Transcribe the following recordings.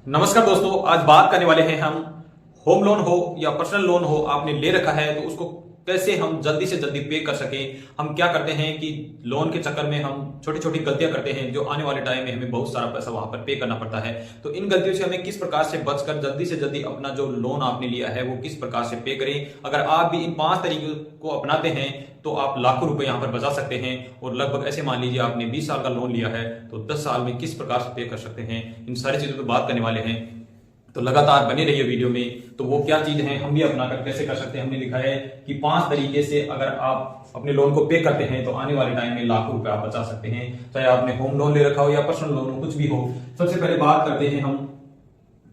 नमस्कार दोस्तों, आज बात करने वाले हैं हम होम लोन हो या पर्सनल लोन हो आपने ले रखा है तो उसको कैसे हम जल्दी से जल्दी पे कर सकें। हम क्या करते हैं कि लोन के चक्कर में हम छोटी छोटी गलतियां करते हैं जो आने वाले टाइम में हमें बहुत सारा पैसा वहां पर पे करना पड़ता है। तो इन गलतियों से हमें किस प्रकार से बचकर जल्दी से जल्दी अपना जो लोन आपने लिया है वो किस प्रकार से पे करें। अगर आप भी इन 5 तरीकों को अपनाते हैं तो आप लाखों रुपए यहाँ पर बचा सकते हैं। और लगभग ऐसे मान लीजिए आपने 20 साल का लोन लिया है तो 10 साल में किस प्रकार से पे कर सकते हैं, इन सारी चीजों पर बात करने वाले हैं। तो लगातार बने रहिए वीडियो में। तो वो क्या चीज है हम भी अपनाकर कैसे कर सकते हैं, हमने लिखा है कि 5 तरीके से अगर आप अपने लोन को पे करते हैं तो आने वाले टाइम में लाखों रुपए आप बचा सकते हैं, चाहे आपने होम लोन ले रखा हो या पर्सनल लोन हो, कुछ भी हो। सबसे पहले बात करते हैं हम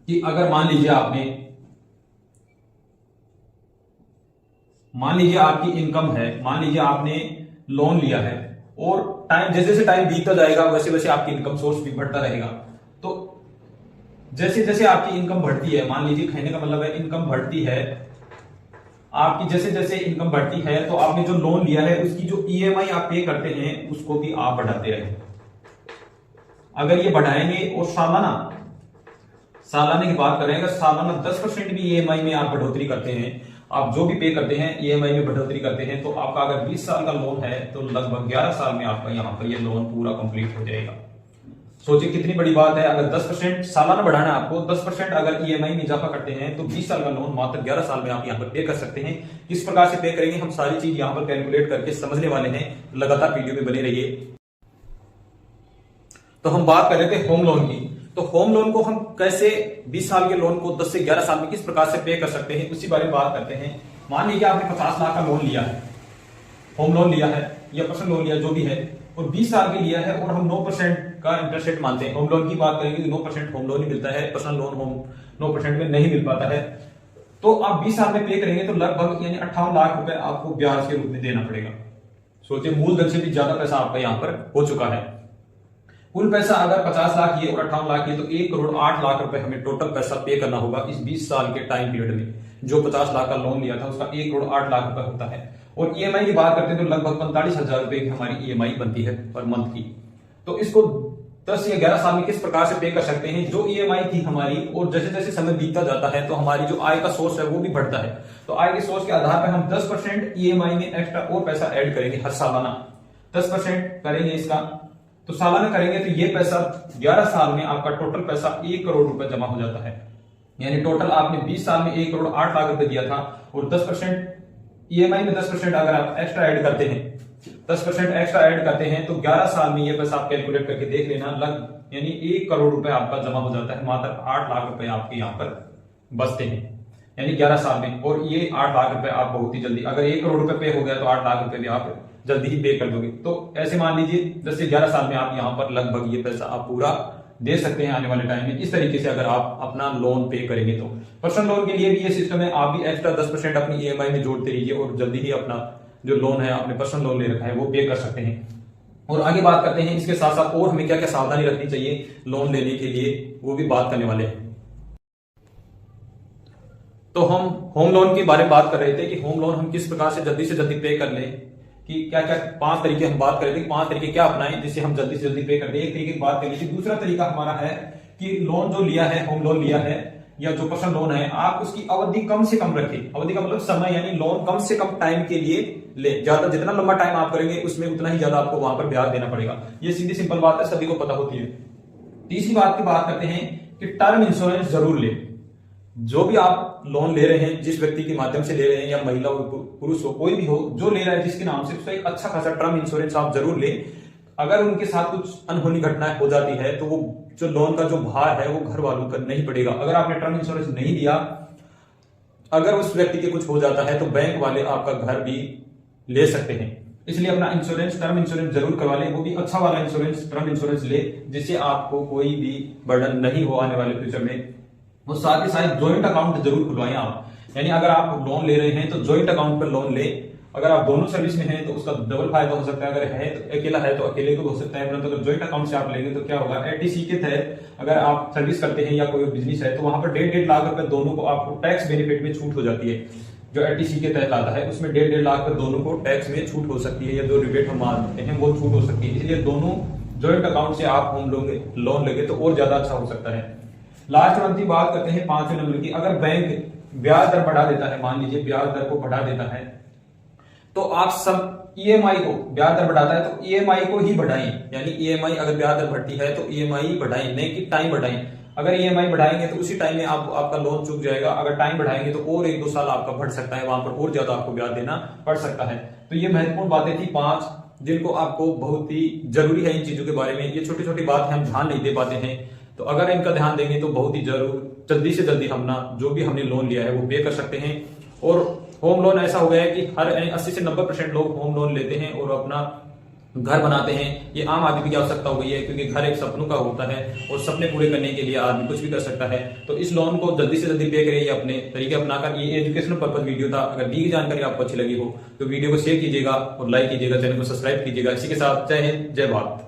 कि अगर मान लीजिए आपकी इनकम है, मान लीजिए आपने लोन लिया है और टाइम जैसे जैसे टाइम बीतता जाएगा वैसे वैसे आपकी इनकम सोर्स भी बढ़ता रहेगा। तो जैसे जैसे आपकी इनकम बढ़ती है, मान लीजिए कहने का मतलब है इनकम बढ़ती है आपकी, जैसे जैसे इनकम बढ़ती है तो आपने जो लोन लिया है उसकी जो ईएमआई आप पे करते हैं उसको भी आप बढ़ाते रहें। अगर ये बढ़ाएंगे और सालाना की बात करें, अगर सालाना 10% भी ईएमआई में आप बढ़ोतरी करते हैं, आप जो भी पे करते हैं ईएमआई में बढ़ोतरी करते हैं, तो आपका अगर 20 साल का लोन है तो लगभग 11 साल में आपका यहाँ पर ये लोन पूरा कंप्लीट हो जाएगा। सोचिए कितनी बड़ी बात है। अगर 10% सालाना बढ़ाना है आपको, 10% अगर ईएमआई में इजाफा करते हैं तो 20 साल का लोन मात्र 11 साल में आप यहाँ पर पे कर सकते हैं। किस प्रकार से पे करेंगे हम सारी चीज यहाँ पर कैलकुलेट करके समझने वाले हैं। लगातार वीडियो में बने रहिए। तो हम बात कर रहे थे होम लोन की। तो होम लोन को हम कैसे 20 साल के लोन को 10 से 11 साल में किस प्रकार से पे कर सकते हैं उसी बारे में बात करते हैं। मान लीजिए आपने 50 लाख का लोन लिया है, होम लोन लिया है या पर्सनल लोन लिया जो भी है, और 20 साल के लिया है और हम 9% का इंटरेस्ट रेट मानते हैं। होम लोन की बात करेंगे तो 9% होम लोन ही मिलता है, पर्सनल लोन होम 9% में नहीं मिल पाता है। तो आप 20 साल में पे करेंगे तो लगभग यानी 58 लाख रुपए आपको ब्याज के रूप में देना पड़ेगा। सोचिए मूलधन से भी ज्यादा पैसा आपका यहाँ पर हो चुका है। कुल पैसा अगर 50 लाख ये और 58 लाख ये तो 1 करोड़ 8 लाख रुपए हमें टोटल पैसा पे करना होगा इस 20 साल के टाइम पीरियड में। जो 50 लाख का लोन लिया था उसका 1 करोड़ 8 लाख रुपए होता है। और ईएमआई की बात करते हैं तो लगभग 45,000 रुपए की हमारी ईएमआई बनती है पर मंथ की। तो इसको 10 या 11 साल में किस प्रकार से पे कर सकते हैं। जो ईएमआई थी हमारी और जैसे जैसे समय बीतता जाता है तो हमारी जो आय का सोर्स है वो भी बढ़ता है। तो आय के सोर्स के आधार पर हम 10% ईएमआई में एक्स्ट्रा और पैसा ऐड करेंगे हर सालाना। 10% करेंगे इसका, तो सालाना करेंगे तो ये पैसा 11 साल में आपका टोटल पैसा 1 करोड़ रुपए जमा हो जाता है। यानी टोटल आपने 20 साल में 1 करोड़ 8 लाख रुपए दिया था और 10% ईएमआई में 10% अगर आप एक्स्ट्रा ऐड करते हैं, 10% एक्स्ट्रा ऐड करते हैं तो 11 साल में ये पैसा आप कैलकुलेट करके देख लेना, यानी 1 करोड़ रुपए आपका जमा हो जाता है। मात्र 8 लाख रुपए आपके यहाँ पर बचते हैं यानी 11 साल में। और ये 8 लाख रुपए आप बहुत ही जल्दी, अगर 1 करोड़ रुपए पे हो गया तो 8 लाख रुपए भी आप जल्दी ही पे कर दोगे। तो ऐसे मान लीजिए 10 से 11 साल में आप यहाँ पर लगभग ये पैसा आप पूरा दे सकते हैं आने वाले टाइम में। इस तरीके से अगर आप अपना लोन पे करेंगे तो पर्सनल लोन के लिए भी ये सिस्टम है। आप भी एक्स्ट्रा 10% अपनी ईएमआई में जोड़ते रहिए और जल्दी ही अपना जो लोन है, आपने पर्सनल लोन ले रखा है, वो पे कर सकते हैं। और आगे बात करते हैं इसके साथ साथ और हमें क्या क्या सावधानी रखनी चाहिए लोन लेने के लिए, वो भी बात करने वाले हैं। तो हम होम लोन के बारे में बात कर रहे थे कि होम लोन हम किस प्रकार से जल्दी पे कर लें, कि क्या क्या 5 तरीके हम बात कर रहे थे कि 5 तरीके क्या अपनाएं जिससे हम जल्दी से जल्दी पे कर दें। एक तरीके की बात कर लीजिए। दूसरा तरीका हमारा है कि लोन जो लिया है, होम लोन लिया है या जो पर्सनल लोन है, आप उसकी अवधि कम से कम रखें। अवधि का मतलब समय, यानी लोन कम से कम टाइम के लिए ले। ज्यादा जितना लंबा टाइम आप करेंगे उसमें उतना ही ज्यादा आपको वहां पर ब्याज देना पड़ेगा। ये सीधी सिंपल बात है, सभी को पता होती है। तीसरी बात की बात करते हैं कि टर्म इंश्योरेंस जरूर ले। जो भी आप लोन ले रहे हैं, जिस व्यक्ति के माध्यम से ले रहे हैं, या महिला हो पुरुष हो कोई भी हो जो ले रहा है जिसके नाम से, उसका एक अच्छा खासा टर्म इंश्योरेंस आप जरूर ले। अगर उनके साथ कुछ अनहोनी घटनाएं हो जाती है तो वो जो लोन का जो भार है वो घर वालों का नहीं पड़ेगा। अगर आपने टर्म इंश्योरेंस नहीं दिया, अगर उस व्यक्ति के कुछ हो जाता है तो बैंक वाले आपका घर भी ले सकते हैं। इसलिए अपना इंश्योरेंस, टर्म इंश्योरेंस जरूर करवा लें, वो भी अच्छा वाला इंश्योरेंस, टर्म इंश्योरेंस ले जिससे आपको कोई भी बर्डन नहीं हो आने वाले फ्यूचर में। वो साथ ही साथ ज्वाइंट अकाउंट जरूर खुलवाएं आप। यानी अगर आप लोन ले रहे हैं तो ज्वाइंट अकाउंट पर लोन ले। अगर आप दोनों सर्विस में हैं तो उसका डबल फायदा हो सकता है। अगर है तो अकेला है तो अकेले को हो सकता है, परंतु अगर ज्वाइंट अकाउंट से आप लेंगे तो क्या होगा, एटीसी के तहत अगर आप सर्विस करते हैं या कोई बिजनेस है तो वहां पर 1.5 लाख रुपए दोनों को आपको टैक्स बेनिफिट में छूट हो जाती है। जो एटीसी के तहत आता है उसमें 1.5 लाख रुपए दोनों को टैक्स में छूट हो सकती है, या जो रिबेट हम मानते हैं वो छूट हो सकती है। इसलिए दोनों ज्वाइंट अकाउंट से आप होम लोन लेंगे तो और ज्यादा अच्छा हो सकता है। लास्ट और अंतिम बात करते हैं 5वें नंबर की। अगर बैंक ब्याज दर बढ़ा देता है, मान लीजिए ब्याज दर को बढ़ा देता है, तो आप सब ईएमआई को, ब्याज दर बढ़ाता है तो ईएमआई को ही बढ़ाएं। यानी ईएमआई अगर ब्याज दर बढ़ती है तो ईएमआई बढ़ाएं, नहीं कि टाइम बढ़ाएं। अगर ईएमआई बढ़ाएंगे तो उसी टाइम में आपका लोन चुक जाएगा। अगर टाइम बढ़ाएंगे तो और 1-2 साल आपका बढ़ सकता है, वहां पर और ज्यादा आपको ब्याज देना पड़ सकता है। तो ये महत्वपूर्ण बातें थी 5, जिनको आपको बहुत ही जरूरी है इन चीजों के बारे में। ये छोटी छोटी बात हम ध्यान नहीं दे पाते हैं, तो अगर इनका ध्यान देंगे तो बहुत ही जल्दी से जल्दी हम ना जो भी हमने लोन लिया है वो पे कर सकते हैं। और होम लोन ऐसा हो गया है कि हर 80 से 90% लोग होम लोन लेते हैं और अपना घर बनाते हैं। ये आम आदमी की आवश्यकता हो गई है, क्योंकि घर एक सपनों का होता है और सपने पूरे करने के लिए आदमी कुछ भी कर सकता है। तो इस लोन को जल्दी से जल्दी पे करिए, अपने तरीके अपनाकर। ये एजुकेशनल पर्पज वीडियो था। अगर दी गई जानकारी आपको अच्छी लगी हो तो वीडियो को शेयर कीजिएगा और लाइक कीजिएगा, चैनल को सब्सक्राइब कीजिएगा। इसी के साथ जय हिंद, जय भारत।